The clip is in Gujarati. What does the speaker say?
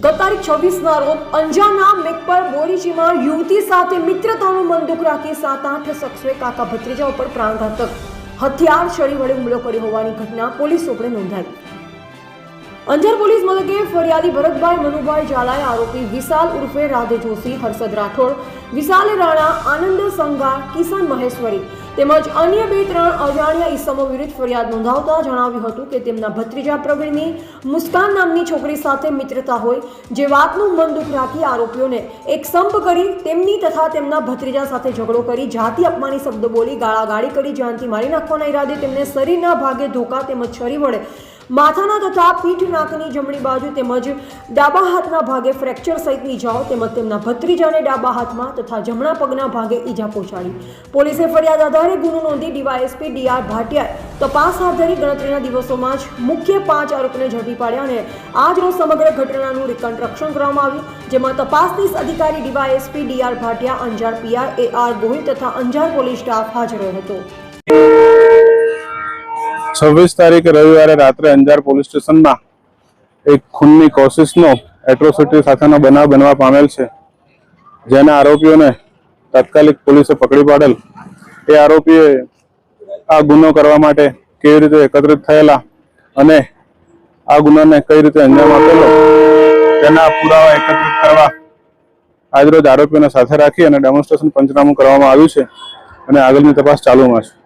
ગત તારીખ 26ના રોજ અંજારના મેકપર બોરીજીમાં યુવતી સાથે મિત્રતાનું બંદૂક રાખી 7-8 શખ્સોએ કાકા ભત્રીજા ઉપર પ્રાણઘાતક હથિયાર છરી વડે હુમલો કર્યો હોવાની ઘટના પોલીસ ચોપડે નોંધાઈ। અંજાર પોલીસ મથકે ફરિયાદી ભરતભાઈ મનુભાઈ ઝાલાએ આરોપી વિશાલ ઉર્ફે રાધે જોશી, હર્ષદ રાઠોડ, વિશાલ રાણા, આનંદ સંઘાર, કિશન મહેશ્વરી તેમજ અન્ય 2-3 અજાણ્યા ઈસમો વિરુદ્ધ ફરિયાદ નોંધાવતા જણાવ્યું હતું કે તેમના ભત્રીજા પ્રવીણની મુસ્કાન નામની છોકરી સાથે મિત્રતા હોય, જે વાતનું મન દુઃખ રાખી આરોપીઓને એક સંપ કરી તેમની તથા તેમના ભત્રીજા સાથે ઝઘડો કરી જાતિ અપમાની શબ્દ બોલી ગાળાગાળી કરી જાનથી મારી નાખવાના ઈરાદે તેમને શરીરના ભાગે ધોકા તેમજ છરી વડે માથાના તથા પીઠ નાકની જમણી બાજુ તેમજ ડાબા હાથના ભાગે ફ્રેક્ચર સહિતની ઈજાઓ તેમજ તેમના ભત્રીજાને ડાબા હાથમાં તથા જમણા પગના ભાગે ઈજા પહોંચાડી। પોલીસે ફરિયાદ આધારે ગુનો નોંધી ડીવાયએસપી ડીઆર ભાટિયાએ તપાસ હાથ ધરી ગણતરીના દિવસોમાં જ મુખ્ય 5 આરોપીને ઝડપી પાડ્યા અને આજ રોજ સમગ્ર ઘટનાનું રિકન્સ્ટ્રક્શન કરવામાં આવ્યું, જેમાં તપાસનીશ અધિકારી DYSP DR Bhatia, Anjar PI AR Gohil તથા અંજાર પોલીસ સ્ટાફ હાજર રહ્યો હતો। 26 તારીખે રવિવારે રાત્રે અંજાર પોલીસ સ્ટેશનમાં એક ખૂનની કોશિશનો એટ્રોસિટી સાથેનો બનાવ બનવા પામેલ છે, જેના આરોપીઓને તાત્કાલિક પોલીસે પકડી પાડેલ। એ આરોપીએ આ ગુનો કરવા માટે કેવી રીતે એકત્રિત થયેલા અને આ ગુનાને કઈ રીતે અંજામ આપેલો તેના પુરાવા એકત્રિત કરવા આજરોજ આરોપીઓને સાથે રાખી અને ડેમોન્સ્ટ્રેશન પંચનામું કરવામાં આવ્યું છે અને આગળની તપાસ ચાલુમાં છે।